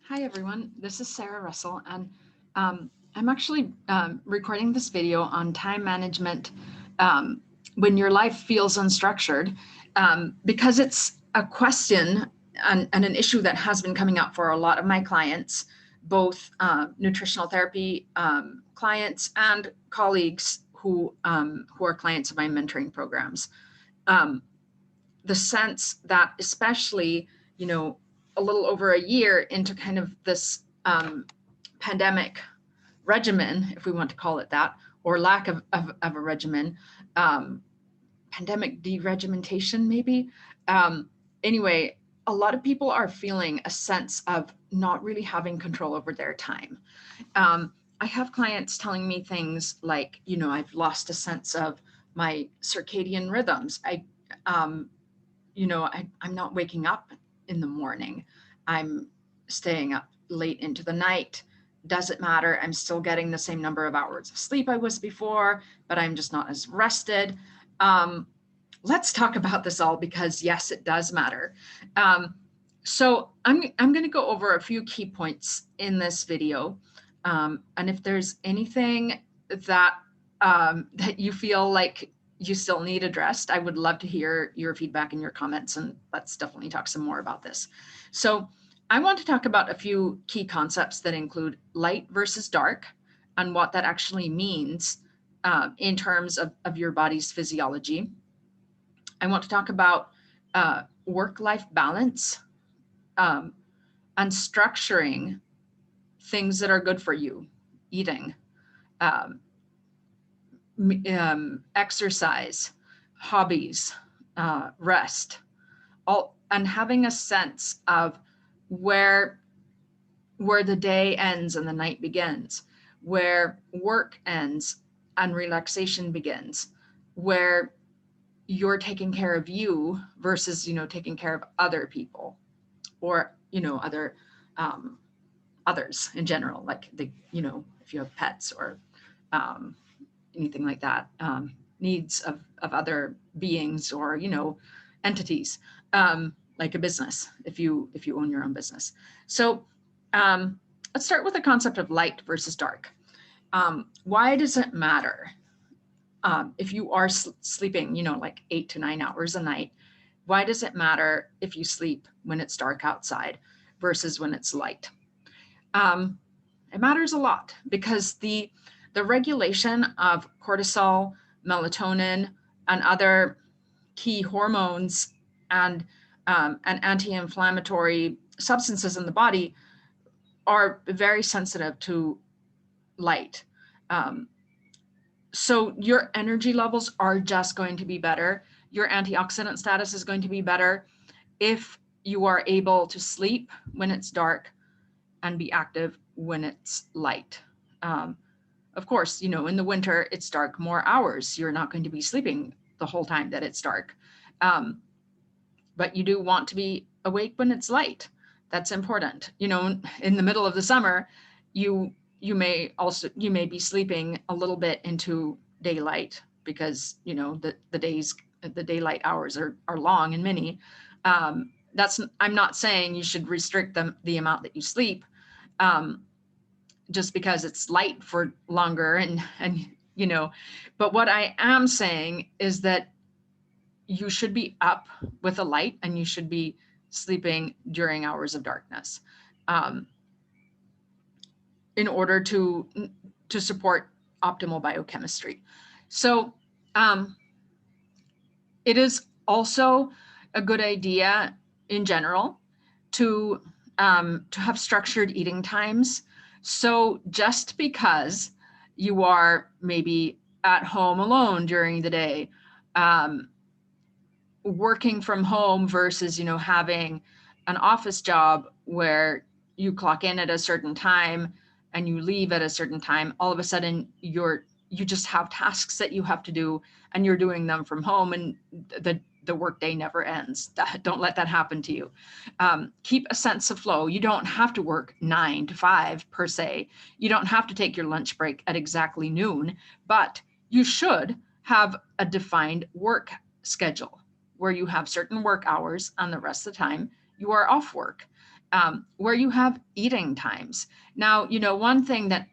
Hi, everyone. This is Sarah Russell, and I'm actually recording this video on time management um, when your life feels unstructured, because it's a question and an issue that has been coming up for a lot of my clients, both nutritional therapy clients and colleagues who are clients of my mentoring programs. Um, the sense that especially, a little over a year into kind of this pandemic regimen, if we want to call it that, or lack of a regimen, um, pandemic deregimentation, maybe. Um, anyway, a lot of people are feeling a sense of not really having control over their time. I have clients telling me things like, I've lost a sense of my circadian rhythms. Um, I'm not waking up in the morning. I'm staying up late into the night. Does it matter? I'm still getting the same number of hours of sleep I was before, but I'm just not as rested. Um, let's talk about this all because, yes, it does matter. So I'm going to go over a few key points in this video. And if there's anything that you feel like you still need addressed, I would love to hear your feedback and your comments, and let's definitely talk some more about this. So I want to talk about a few key concepts that include light versus dark and what that actually means in terms of your body's physiology. I want to talk about work-life balance um, and structuring things that are good for you, eating, um, exercise, hobbies, rest, all, and having a sense of where where the day ends and the night begins, where work ends and relaxation begins, where you're taking care of you versus taking care of other people or other um, others in general, like if you have pets or um, anything like that, needs of other beings or entities, like a business, if you own your own business. So um, let's start with the concept of light versus dark. Why does it matter if you are sleeping like 8 to 9 hours a night? Why does it matter if you sleep when it's dark outside versus when it's light? um, it matters a lot because the regulation of cortisol, melatonin, and other key hormones and anti-inflammatory substances in the body are very sensitive to light. Um, so your energy levels are just going to be better. Your antioxidant status is going to be better if you are able to sleep when it's dark and be active when it's light. Um, of course, in the winter, it's dark more hours. You're not going to be sleeping the whole time that it's dark. Um, but you do want to be awake when it's light. That's important. In the middle of the summer, you you may be sleeping a little bit into daylight because the daylight hours are long and many. That's I'm not saying you should restrict the amount that you sleep, um, just because it's light for longer and but what I am saying is that you should be up with a light and you should be sleeping during hours of darkness, um, in order to support optimal biochemistry. So um, it is also a good idea in general to have structured eating times. So just because you are maybe at home alone during the day, um, working from home versus having an office job where you clock in at a certain time and you leave at a certain time, all of a sudden you just have tasks that you have to do and you're doing them from home, and the workday never ends. Don't let that happen to you. Keep a sense of flow. You don't have to work 9 to 5 per se. You don't have to take your lunch break at exactly noon, but you should have a defined work schedule where you have certain work hours and the rest of the time you are off work. where you have eating times. Now, one thing that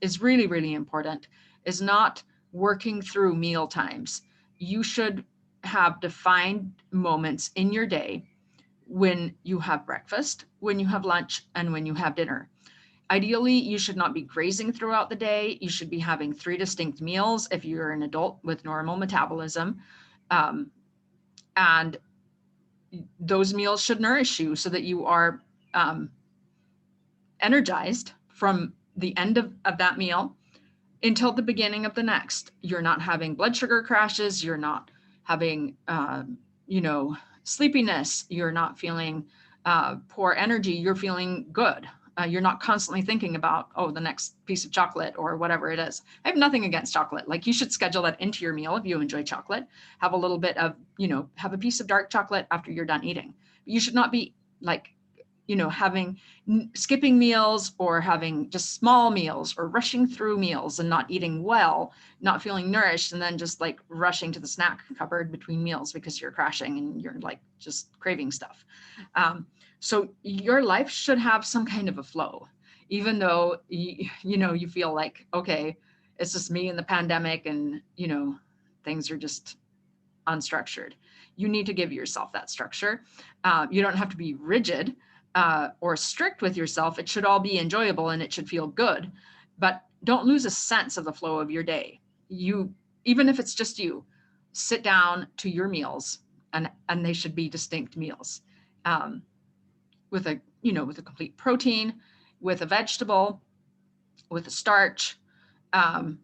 is really, really important is not working through meal times. You should have defined moments in your day when you have breakfast, when you have lunch, and when you have dinner. Ideally, you should not be grazing throughout the day. You should be having 3 distinct meals if you're an adult with normal metabolism. Um, and those meals should nourish you so that you are um, energized from the end of that meal until the beginning of the next. You're not having blood sugar crashes. You're not having, sleepiness. You're not feeling poor energy. You're feeling good. You're not constantly thinking about, oh, the next piece of chocolate or whatever it is. I have nothing against chocolate. Like, you should schedule that into your meal if you enjoy chocolate. Have a little bit of, have a piece of dark chocolate after you're done eating. You should not be like, having skipping meals or having just small meals or rushing through meals and not eating well, not feeling nourished, and then just like rushing to the snack cupboard between meals because you're crashing and you're like just craving stuff. So your life should have some kind of a flow, even though you feel like, okay, it's just me and the pandemic and things are just unstructured. You need to give yourself that structure. You don't have to be rigid or strict with yourself. It should all be enjoyable and it should feel good, but don't lose a sense of the flow of your day. Even if it's just you, sit down to your meals, and they should be distinct meals, with a complete protein, with a vegetable, with a starch, um,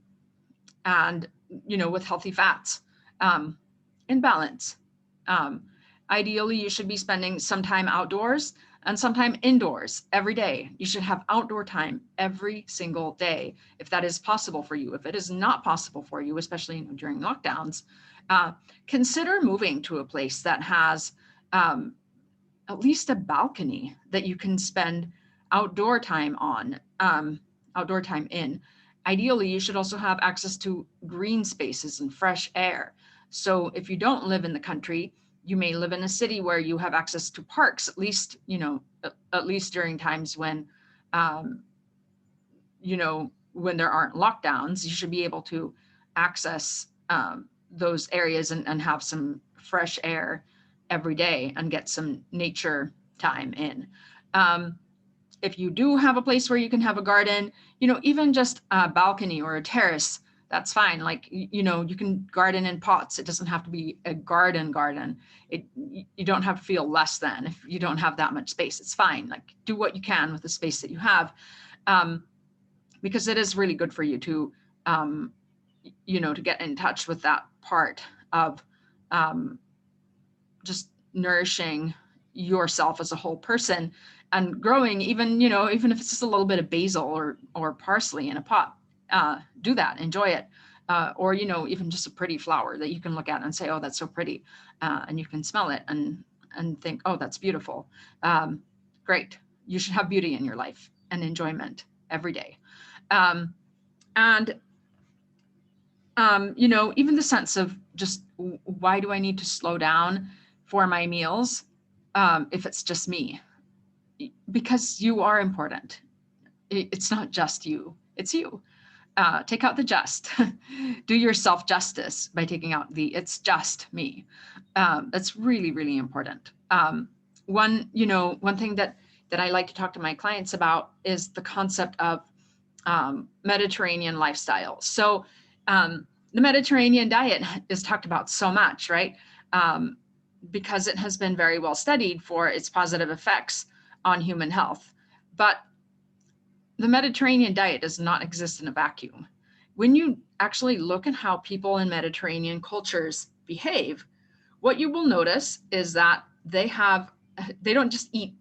and with healthy fats, in balance. Um, Ideally, you should be spending some time outdoors and some time indoors every day. You should have outdoor time every single day, if that is possible for you. If it is not possible for you, especially during lockdowns, consider moving to a place that has at least a balcony that you can spend outdoor time on, outdoor time in. Ideally, you should also have access to green spaces and fresh air. So if you don't live in the country, you may live in a city where you have access to parks, at least, at least during times um, when there aren't lockdowns. You should be able to access those areas and have some fresh air every day and get some nature time in. If you do have a place where you can have a garden, even just a balcony or a terrace, that's fine. Like, you can garden in pots. It doesn't have to be a garden. You don't have to feel less than if you don't have that much space. It's fine. Like, do what you can with the space that you have. Because it is really good for you to, to get in touch with that part of just nourishing yourself as a whole person and growing, even if it's just a little bit of basil or parsley in a pot. Do that, enjoy it. Or, even just a pretty flower that you can look at and say, oh, that's so pretty. And you can smell it and think, oh, that's beautiful. Great. You should have beauty in your life and enjoyment every day. And even the sense of just, why do I need to slow down for my meals if it's just me? Because you are important. It's not just you, it's you. Take out the just. Do yourself justice by taking out the it's just me. That's really, really important. One thing that I like to talk to my clients about is the concept of Mediterranean lifestyle. So the Mediterranean diet is talked about so much, right? Because it has been very well studied for its positive effects on human health. But the Mediterranean diet does not exist in a vacuum. When you actually look at how people in Mediterranean cultures behave, what you will notice is that they don't just eat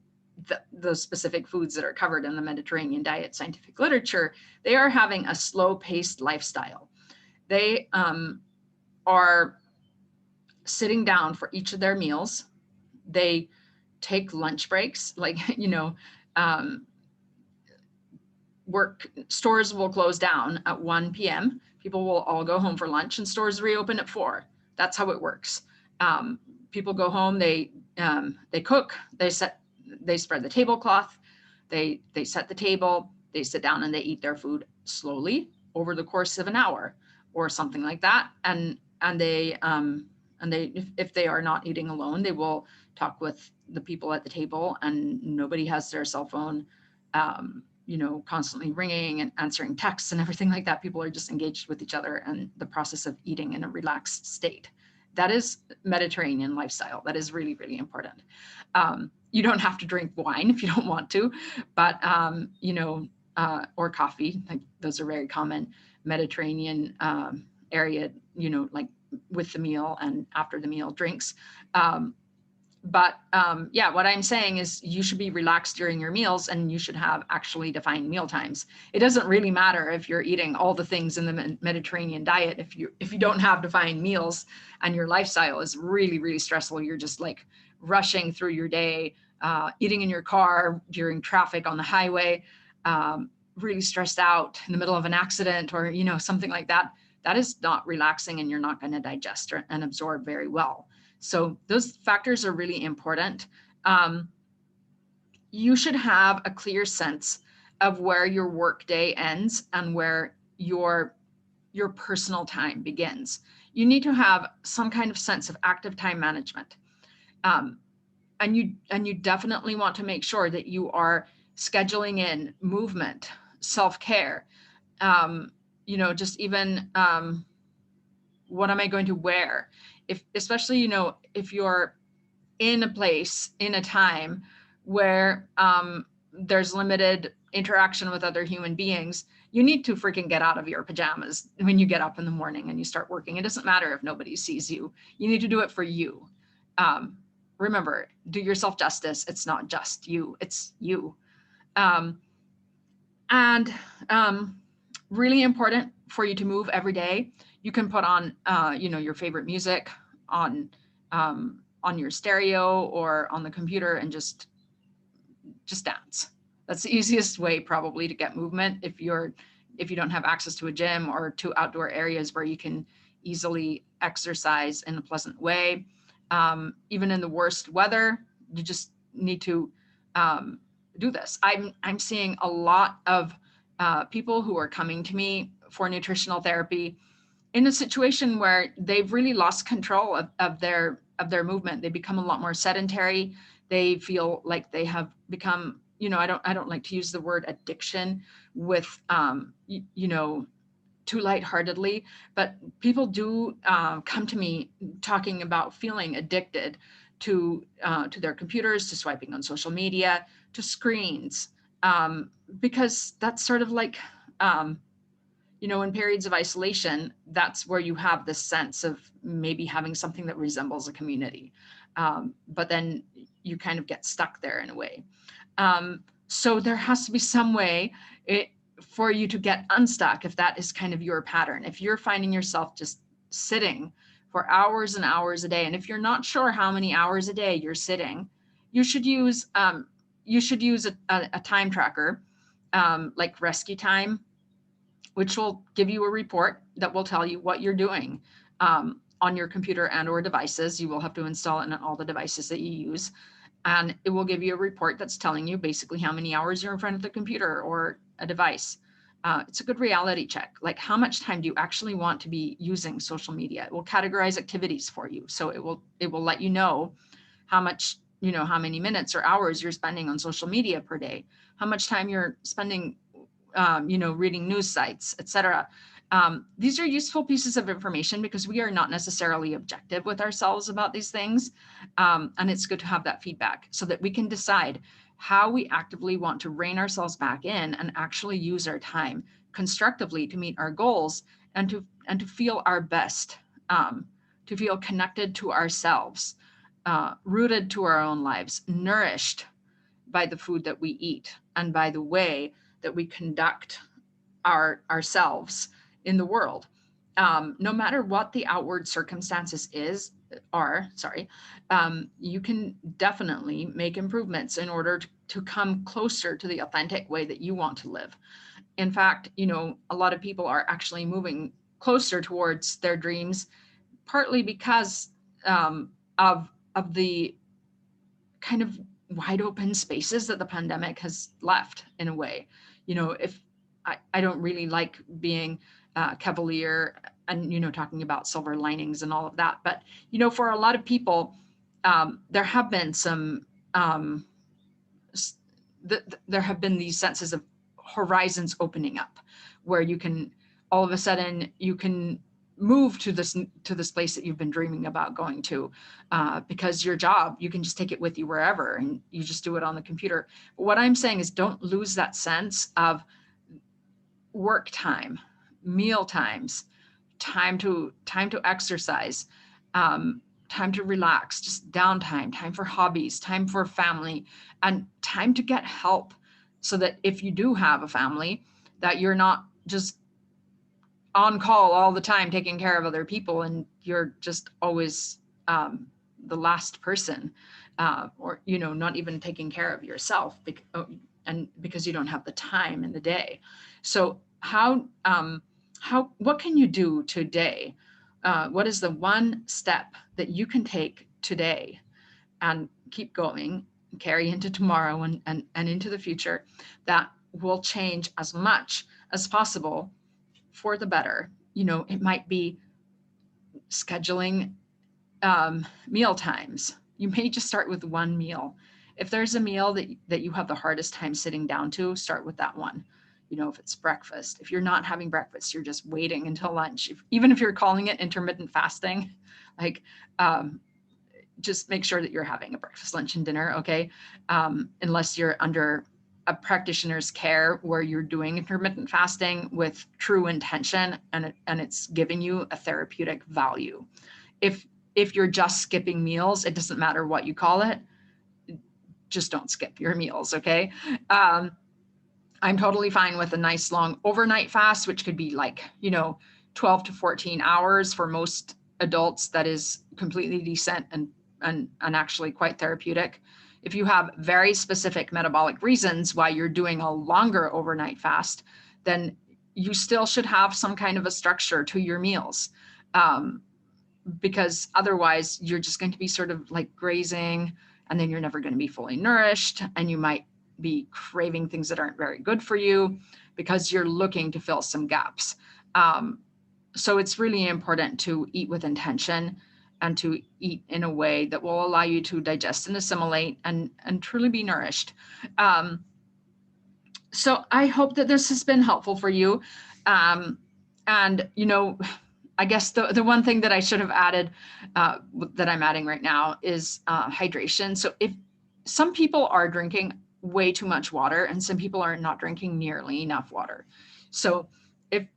the specific foods that are covered in the Mediterranean diet scientific literature. They are having a slow-paced lifestyle. They are sitting down for each of their meals. They take lunch breaks, like, stores will close down at 1 p.m. People will all go home for lunch and stores reopen at 4. That's how it works. People go home, they cook, they set they spread the tablecloth, they set the table, they sit down and they eat their food slowly over the course of an hour or something like that. And if they are not eating alone, they will talk with the people at the table, and nobody has their cell phone constantly ringing and answering texts and everything like that. People are just engaged with each other and the process of eating in a relaxed state. That is Mediterranean lifestyle. That is really, really important. You don't have to drink wine if you don't want to, but or coffee. Like those are very common Mediterranean area. Like with the meal and after the meal drinks. Yeah, what I'm saying is you should be relaxed during your meals, and you should have actually defined meal times. It doesn't really matter if you're eating all the things in the Mediterranean diet. If you don't have defined meals and your lifestyle is really, really stressful, you're just like rushing through your day, eating in your car during traffic on the highway, really stressed out in the middle of an accident or, something like that. That is not relaxing, and you're not going to digest and absorb very well. So those factors are really important. You should have a clear sense of where your workday ends and where your personal time begins. You need to have some kind of sense of active time management. And you definitely want to make sure that you are scheduling in movement, self-care, just even what am I going to wear? Especially, if you're in a place, in a time where there's limited interaction with other human beings, you need to freaking get out of your pajamas when you get up in the morning and you start working. It doesn't matter if nobody sees you. You need to do it for you. Remember, do yourself justice. It's not just you, it's you. And really important for you to move every day. You can put on, your favorite music on your stereo or on the computer and just dance. That's the easiest way probably to get movement if you don't have access to a gym or to outdoor areas where you can easily exercise in a pleasant way. Even in the worst weather, you just need to do this. I'm seeing a lot of people who are coming to me for nutritional therapy in a situation where they've really lost control of their movement. They become a lot more sedentary. They feel like they have become, I don't like to use the word addiction with too lightheartedly, but people do come to me talking about feeling addicted to their computers, to swiping on social media, to screens, because that's sort of like in periods of isolation, that's where you have this sense of maybe having something that resembles a community. But then you kind of get stuck there in a way. So there has to be some way for you to get unstuck if that is kind of your pattern. If you're finding yourself just sitting for hours and hours a day, and if you're not sure how many hours a day you're sitting, you should use a time tracker like Rescue Time, which will give you a report that will tell you what you're doing on your computer and or devices. You will have to install it on all the devices that you use. And it will give you a report that's telling you basically how many hours you're in front of the computer or a device. It's a good reality check. Like, how much time do you actually want to be using social media? It will categorize activities for you. So it will let you know how much, how many minutes or hours you're spending on social media per day, how much time you're spending reading news sites, etc. These are useful pieces of information because we are not necessarily objective with ourselves about these things. And it's good to have that feedback so that we can decide how we actively want to rein ourselves back in and actually use our time constructively to meet our goals and to feel our best, to feel connected to ourselves, rooted to our own lives, nourished by the food that we eat and by the way that we conduct ourselves in the world. No matter what the outward circumstances you can definitely make improvements in order to come closer to the authentic way that you want to live. In fact, a lot of people are actually moving closer towards their dreams, partly because of the kind of wide open spaces that the pandemic has left in a way. If I don't really like being cavalier and, talking about silver linings and all of that. But, for a lot of people, there have been some, um, there have been these senses of horizons opening up where you can, all of a sudden, you can move to this place that you've been dreaming about going to, because your job, you can just take it with you wherever and you just do it on the computer. But what I'm saying is, don't lose that sense of work time, meal times, time to exercise, time to relax, just downtime, time for hobbies, time for family, and time to get help, so that if you do have a family, that you're not just on call all the time taking care of other people and you're just always, the last person, or not even taking care of yourself, and because you don't have the time in the day. So what can you do today? What is the one step that you can take today and keep going, carry into tomorrow and into the future, that will change as much as possible for the better? It might be scheduling meal times. You may just start with one meal. If there's a meal that you have the hardest time sitting down to, start with that one. If it's breakfast, if you're not having breakfast, you're just waiting until lunch. Even if you're calling it intermittent fasting, like, just make sure that you're having a breakfast, lunch, and dinner, okay? Unless you're under a practitioner's care where you're doing intermittent fasting with true intention and it's giving you a therapeutic value. If you're just skipping meals, it doesn't matter what you call it, just don't skip your meals, okay? I'm totally fine with a nice long overnight fast, which could be like, 12 to 14 hours for most adults. That is completely decent and actually quite therapeutic. If you have very specific metabolic reasons why you're doing a longer overnight fast, then you still should have some kind of a structure to your meals. Because otherwise you're just going to be sort of like grazing, and then you're never going to be fully nourished, and you might be craving things that aren't very good for you because you're looking to fill some gaps. So it's really important to eat with intention and to eat in a way that will allow you to digest and assimilate and truly be nourished. So I hope that this has been helpful for you. And, I guess the one thing that I should have added, that I'm adding right now, is hydration. So if some people are drinking way too much water and some people are not drinking nearly enough water. So if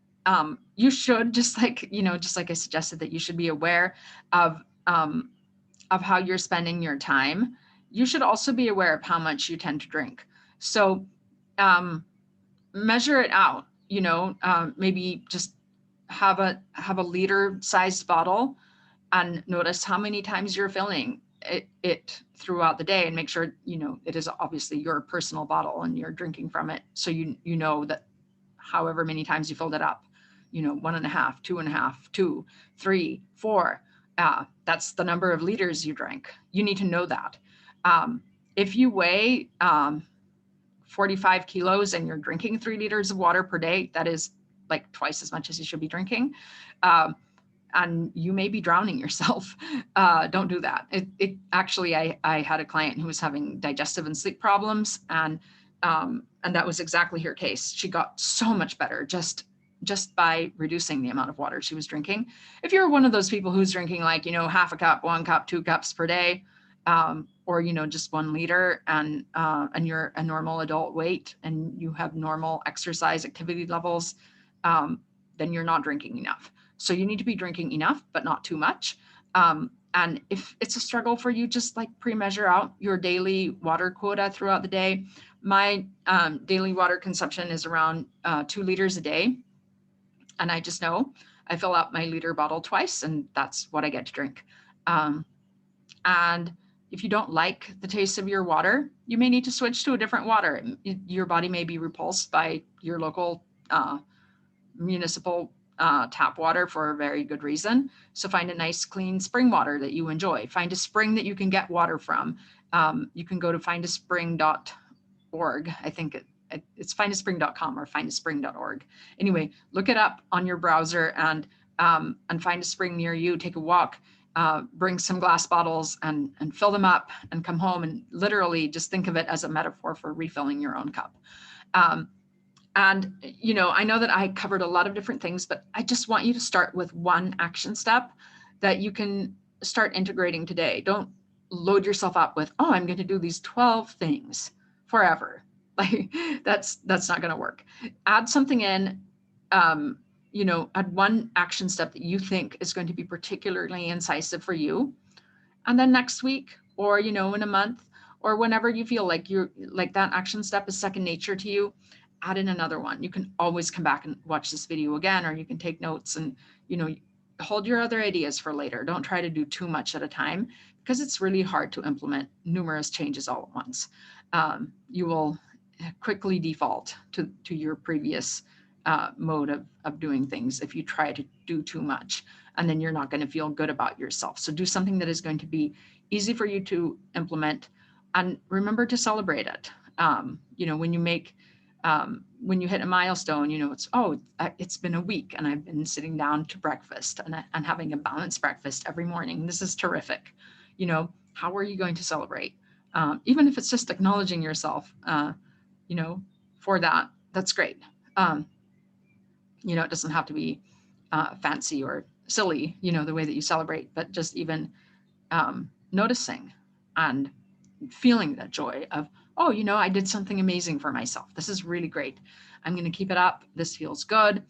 you should, just like I suggested, that you should be aware of how you're spending your time, you should also be aware of how much you tend to drink. So measure it out, maybe just have a liter sized bottle and notice how many times you're filling it throughout the day, and make sure, it is obviously your personal bottle and you're drinking from it. So you know that however many times you filled it up, 1.5, 2.5, 2, 3, 4, that's the number of liters you drank. You need to know that. If you weigh 45 kilos and you're drinking 3 liters of water per day, that is like twice as much as you should be drinking. And you may be drowning yourself. Don't do that. It actually, I had a client who was having digestive and sleep problems, and that was exactly her case. She got so much better just by reducing the amount of water she was drinking. If you're one of those people who's drinking like, half a cup, 1 cup, 2 cups per day, or just 1 liter, and you're a normal adult weight and you have normal exercise activity levels, then you're not drinking enough. So you need to be drinking enough, but not too much. And if it's a struggle for you, just like pre-measure out your daily water quota throughout the day. My daily water consumption is around 2 liters a day. And I just know I fill out my liter bottle twice, and that's what I get to drink. And if you don't like the taste of your water, you may need to switch to a different water. Your body may be repulsed by your local municipal tap water for a very good reason. So find a nice, clean spring water that you enjoy. Find a spring that you can get water from. You can go to findaspring.org. I think it's findaspring.com or findaspring.org. Anyway, look it up on your browser and find a spring near you. Take a walk, bring some glass bottles and fill them up and come home and literally just think of it as a metaphor for refilling your own cup. And, you know, I know that I covered a lot of different things, but I just want you to start with one action step that you can start integrating today. Don't load yourself up with, oh, I'm going to do these 12 things forever. Like that's not going to work. Add something in, you know, add one action step that you think is going to be particularly incisive for you. And then next week, or, you know, in a month, or whenever you feel like you're like that action step is second nature to you, add in another one. You can always come back and watch this video again, or you can take notes and, you know, hold your other ideas for later. Don't try to do too much at a time because it's really hard to implement numerous changes all at once. You will quickly default to your previous mode of doing things if you try to do too much, and then you're not going to feel good about yourself. So do something that is going to be easy for you to implement, and remember to celebrate it. You know, when you make when you hit a milestone, you know, it's been a week and I've been sitting down to breakfast and having a balanced breakfast every morning. This is terrific. You know, how are you going to celebrate? Even if it's just acknowledging yourself, you know, for that, that's great. You know, it doesn't have to be fancy or silly, you know, the way that you celebrate, but just even noticing and feeling that joy of, oh, you know, I did something amazing for myself. This is really great. I'm going to keep it up. This feels good.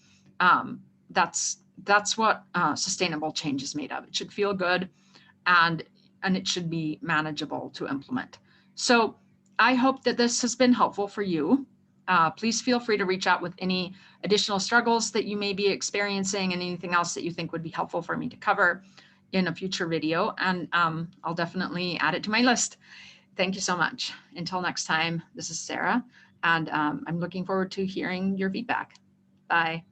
That's what sustainable change is made of. It should feel good, and it should be manageable to implement. So I hope that this has been helpful for you. Please feel free to reach out with any additional struggles that you may be experiencing and anything else that you think would be helpful for me to cover in a future video. And I'll definitely add it to my list. Thank you so much. Until next time, this is Sarah, and I'm looking forward to hearing your feedback. Bye.